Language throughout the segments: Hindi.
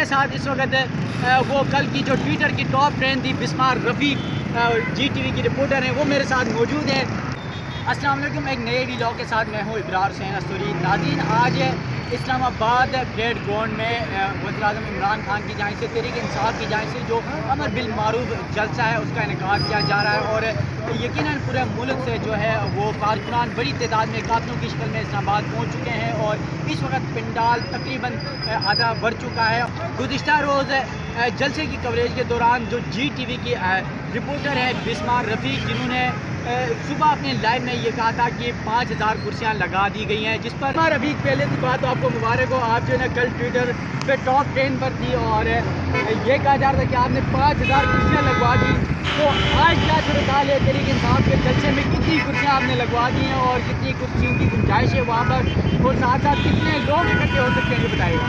मेरे साथ इस वक्त वो कल की जो ट्विटर की टॉप ट्रेंड थी बिस्मार रफ़ीक GTV की रिपोर्टर हैं, वो मेरे साथ मौजूद हैं। अस्सलाम वालेकुम, एक नए वीडियो के साथ मैं हूँ इब्रार हुसैन अस्तूरी। नाज़रीन, आज इस्लामाबाद परेड ग्राउंड में वज़ीर-ए-आज़म इमरान खान की जानिब से तहरीक इंसाफ की जानिब से जो अमर बिल मारूफ जलसा है उसका इनेकाद किया जा रहा है और यकीनन पूरे मुल्क से जो है वो कारकुनान बड़ी तादाद में काफिलों की शक्ल में इस्लामाबाद पहुँच चुके हैं और इस वक्त पंडाल तकरीबन आधा भर चुका है। गुज़िश्ता रोज़ जलसे की कवरेज के दौरान जो GTV की रिपोर्टर हैं बिस्मार रफ़ीक, जिन्होंने सुबह अपने लाइव में ये कहा था कि 5000 कुर्सियाँ लगा दी गई हैं, जिस पर रफ़ीक पहले की बात तो आपको मुबारक हो, आप जो है ना कल ट्विटर पे टॉप ट्रेंड पर थी और ये कहा जा रहा था कि आपने 5000 कुर्सियाँ लगवा दी। तो आज क्या सूरत हाल है तहरीक इंसाफ के जलसे में, कितनी कुर्सियाँ आपने लगवा दी हैं और कितनी कुर्सियों की गुंजाइश है वहाँ पर, और साथ साथ कितने लोग इकट्ठे हो सकते हैं ये बताइएगा।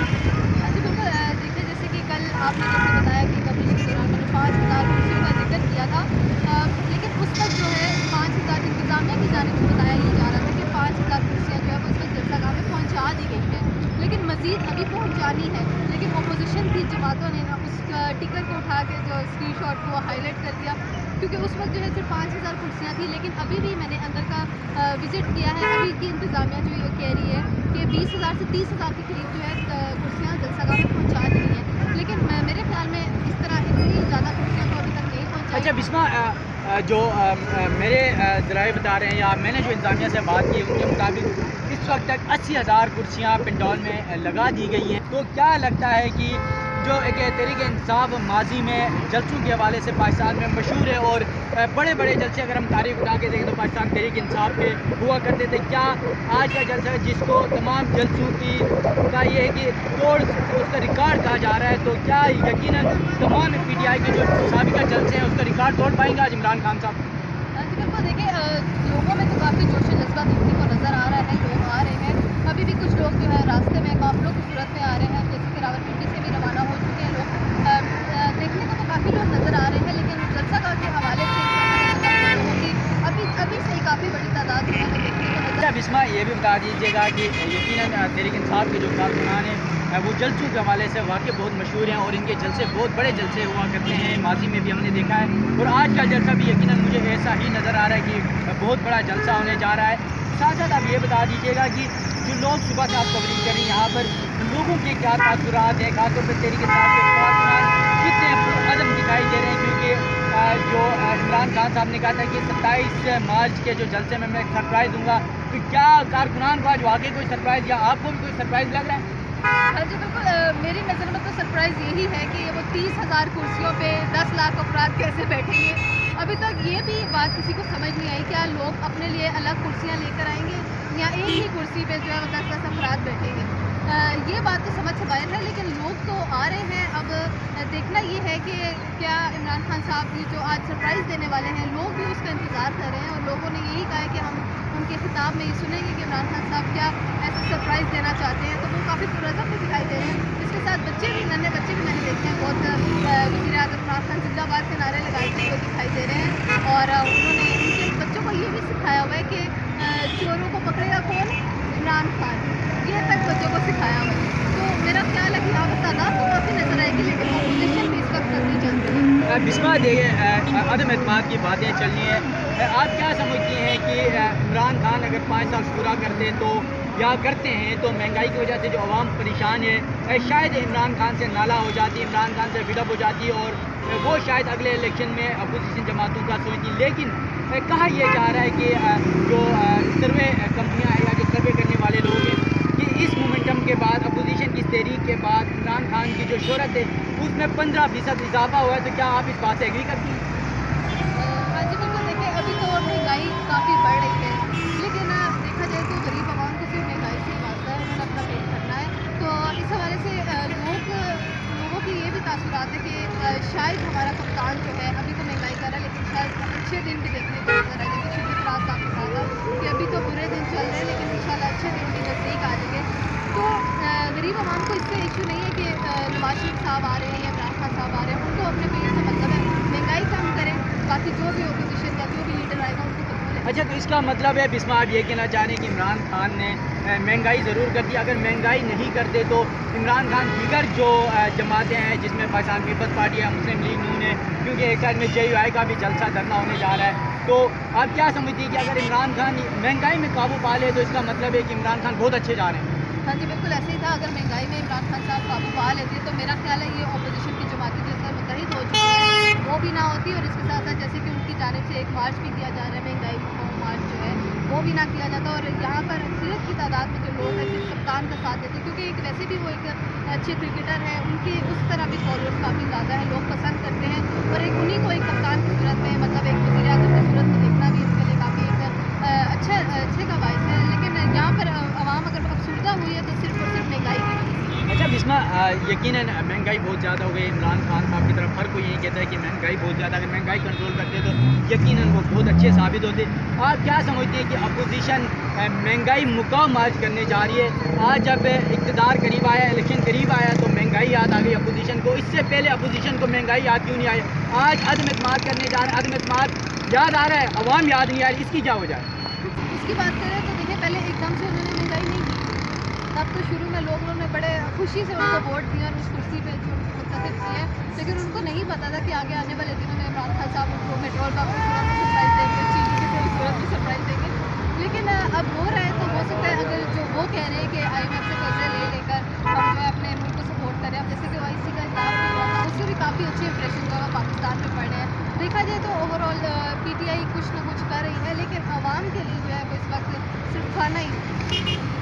जी बिल्कुल, देखिए जैसे कि कल आपने जैसे बताया कि कवरेज के दौरान मैंने 5000 कुर्सियों का जिक्र किया था, लेकिन उस वक्त जो है 5000 इंतजामिया की जानिब से बताया ये जा रहा था कि 5000 कुर्सियाँ जो है उस वक्त जलसागाह में पहुँचा दी गई हैं, लेकिन मज़ीद अभी पहुँचानी है। लेकिन अपोजिशन की जमातों ने ना उस टिकर को उठा के जो स्क्रीनशॉट को हाईलाइट कर दिया, क्योंकि उस वक्त जो है सिर्फ 5000 कुर्सियाँ थी, लेकिन अभी भी मैंने अंदर का विज़िट किया है। अभी की इंतज़ामिया जो ये कह रही है कि 20,000 से 30,000 के करीब जो है कुर्सियाँ जलसागाह में पहुँचा दी गई हैं, लेकिन मेरे ख्याल में इस तरह इतनी ज़्यादा कुर्सियाँ तो अभी तक नहीं पहुँचाई। अच्छा बिस्मा, जो मेरे ज़राए बता रहे हैं या मैंने जो इंतजामिया से बात की उनके मुताबिक इस वक्त तक 80,000 कुर्सियाँ पंडाल में लगा दी गई हैं। तो क्या लगता है कि जो एक तहरीक इंसाफ माजी में जलसों के हवाले से पाकिस्तान में मशहूर है और बड़े बड़े जलसे अगर हम तारीख उठा के देखें तो पाकिस्तान तहरीक इंसाफ के हुआ करते थे, क्या आज का जलसा जिसको तमाम जलसों की का ये है कि तोड़ उसका रिकॉर्ड कहा जा रहा है, तो क्या यकीनन तमाम PTI के जो साबिका जलसे हैं उसका रिकॉर्ड तोड़ पाएंगे आज इमरान खान साहब? जी बिल्कुल, देखिए लोगों में तो काफ़ी जोश व जज्बा देखने को नज़र आ रहा है, लोग आ रहे हैं। अभी भी कुछ लोग जो है रास्ते में काफिलों की सूरत में आ रहे हैं, जैसे कि रावलपिंडी से भी रवाना हो चुके हैं लोग। देखने को तो काफ़ी लोग नज़र आ रहे हैं, लेकिन जलसागाह के हवाले से लोगों की अभी से ही काफ़ी बड़ी तादाद जो है वो देखने को नजर। अच्छा बिस्मा, ये भी बता दीजिएगा कि यकीनन तहरीक इंसाफ के जो कारकुनान हैं वो जलसों के हवाले से वाकई बहुत मशहूर हैं और इनके जलसे बहुत बड़े जलसे हुआ करते हैं, माजी में भी हमने देखा है और आज का जलसा भी यकीनन मुझे ऐसा ही नज़र आ रहा है कि बहुत बड़ा जलसा होने जा रहा है। साथ साथ आप ये बता दीजिएगा कि जो लोग सुबह से आप कवरेज करें यहाँ पर लोगों के क्या तासुरात हैं, खासतौर पर तहरीक इंसाफ के कारकुनान कितने पुरअज़्म दिखाई दे रहे हैं, क्योंकि जो इमरान खान साहब ने कहा था कि 27 मार्च के जो जलसे में मैं सरप्राइज़ दूँगा, तो क्या कारकुनान को आज वाकई कोई सरप्राइज़ या आपको भी कोई सरप्राइज़ लग रहा है? हाँ जी बिल्कुल, मेरी नज़र में तो सरप्राइज़ यही है कि वो 30,000 कुर्सियों पे 10 लाख अफराद कैसे बैठेंगे। अभी तक ये भी बात किसी को समझ नहीं आई, क्या लोग अपने लिए अलग कुर्सियाँ लेकर आएंगे या एक ही कुर्सी पे जो है वो 10-10 अफराद बैठेंगे। ये बात तो समझ से बाहर है, लेकिन लोग तो आ रहे हैं। अब देखना ये है कि क्या इमरान खान साहब ये जो आज सरप्राइज़ देने वाले हैं, लोग भी उसका इंतज़ार कर रहे हैं और लोगों ने यही कहा है कि हम उनके खिताब में ये सुनेंगे कि इमरान खान साहब क्या ऐसा सरप्राइज़ देना चाहते हैं, तो वो काफ़ी पुरअज़म भी दिखाई दे रहे हैं। इसके साथ बच्चे भी, नन्हे बच्चे भी मैंने देखे हैं, बहुत वज़ीर-ए-आज़म इमरान खान जिंदाबाद के नारे लगाते हुए दिखाई दे रहे हैं और उन्होंने उनके बच्चों को ये भी सिखाया हुआ है कि चोरों को पकड़ेगा कौन, इमरान खान, ये तक बच्चों को सिखाया हुआ है। तो मेरा ख्याल है कि यहाँ पर तादाद तो काफ़ी नज़र आएगी, लेकिन अपोजिशन भी इस वक्त नहीं चलती है। बिस्मा, देखिए अदम एतमाद की बातें चलनी है, आप क्या समझती हैं कि इमरान खान अगर 5 साल पूरा करते तो या करते हैं तो महंगाई की वजह से जो आवाम परेशान है शायद इमरान खान से नाला हो जाती, इमरान खान से फिडअप हो जाती और वो शायद अगले इलेक्शन में अपोजिशन जमातों का सोचती। लेकिन कहा यह जा रहा है कि जो सर्वे कंपनियाँ हैं या जो सर्वे करने वाले लोग हैं कि इस मोमेंटम के बाद अपोजिशन की तहरीक के बाद इमरान खान की जो शोहरत है उसमें 15% इजाफा हुआ है, तो क्या आप इस बात से एग्री करती हैं? हाँ जी बिल्कुल, देखिए अभी तो महंगाई काफ़ी बढ़ रही है, लेकिन देखा जाए तो गरीब आवाम को सिर्फ महंगाई से ही वास्ता है, उन्हें अपना पेट भरना है। तो इस हवाले से लोगों की ये भी तासुरात है कि शायद हमारा कप्तान जो है अभी तो महंगाई कर रहा है, लेकिन शायद अच्छे दिन भी देखने को नजर आए, जैसे शिद्दत रात साहब ने कहा था कि अभी तो बुरे दिन चल रहे हैं, लेकिन इंशाल्लाह अच्छे दिन भी नज़दीक आ जाएंगे। तो गरीब आवाम को इससे इशू नहीं है कि नवाज शरीफ साहब आ रहे हैं या इमरान खान साहब आ रहे हैं, उनको अपने पेट से मतलब है, महंगाई कम करें, बाकी जो भी अपोजिशन का जो भी लीडर आएगा उनको कबूल है। अच्छा, तो इसका मतलब है बिस्मा आप ये कहना चाह रहे हैं कि इमरान खान ने महंगाई ज़रूर कर दी। अगर महंगाई नहीं करते तो इमरान खान दीगर जो जमातें हैं जिसमें पाकिस्तान पीपल्स पार्टी है, मुस्लिम लीग नून है, क्योंकि एक साइड में JUI का भी जलसा धरना होने जा रहा है, तो आप क्या समझती हैं कि अगर इमरान खान महंगाई में काबू पा ले तो इसका मतलब है कि इमरान खान बहुत अच्छे जा रहे हैं? हाँ जी, बिल्कुल ऐसे ही था। अगर महंगाई में इमरान खान साहब काबू पा लेते तो मेरा ख्याल है ये अपोजिशन की जमातें जिस पर मुतहद हो चुकी हैं वो भी ना होती, और इसके साथ साथ जैसे कि उनकी जानिब से एक मार्च भी किया जा रहा है, महंगाई मार्च जो है वो भी ना किया जाता, और यहाँ पर अक्सरियत की तादाद में जो लोग हैं सिर्फ कप्तान का साथ देते, क्योंकि एक वैसे भी वो एक अच्छे क्रिकेटर है, उनकी उस तरह भी फॉलोअर्स काफ़ी ज़्यादा है, लोग पसंद करते हैं, और एक उन्हीं को एक कप्तान की सूरत में, मतलब एक वज़ीर आज़म की सूरत में देखना भी इसके लिए काफ़ी एक अच्छे का बाइस है। लेकिन यहाँ पर आवाम अगर अफसरदा हुई है तो सिर्फ और सिर्फ महंगाई की वजह से। अच्छा बिस्मा, यकीनन महंगाई बहुत ज़्यादा हो गई। इमरान खान साहब की तरफ हर कोई यही कहता है कि महंगाई बहुत ज़्यादा, अगर महंगाई कंट्रोल करते तो यकीनन वो बहुत अच्छे साबित होते। आप क्या समझते हैं कि अपोजिशन महंगाई मुकाम आज करने जा रही है? आज जब इक़्तिदार करीब आया, इलेक्शन करीब आया, तो महंगाई याद आ गई अपोजिशन को। इससे पहले अपोजिशन को महंगाई याद क्यों नहीं आई? आज अदम एतमाद करने जा रहे हैं, अदम एतमाद याद आ रहा है, अवाम याद नहीं आ रही, इसकी क्या वजह है? इसकी बात करें तो देखिए, पहले एकदम से उन्होंने महंगाई नहीं की, तब तो शुरू में लोगों ने बड़े खुशी से उनको वोट दिया और उस कुर्सी पे जो मुंतखब किए, लेकिन उनको नहीं पता था कि आगे आने वाले दिनों में इमरान खान साहब उनको पेट्रोल पंप की सूरत में सरप्राइज़ देंगे, चीनी की सूरत में सरप्राइज़ देंगे। लेकिन अब हो रहा है तो हो सकता है अगर जो वो कह रहे हैं कि IMF से कर्जे लेकर हम जो है अपने मुल्क को सपोर्ट करें, अब जैसे कि OIC का इजलास हुआ था उससे भी काफ़ी अच्छे इंप्रेशन जो है पाकिस्तान में पड़ रहे हैं। देखा जाए तो ओवरऑल PTI कुछ ना कुछ कर रही है, लेकिन आवाम के लिए जो है वो इस वक्त सिर्फ खाना ही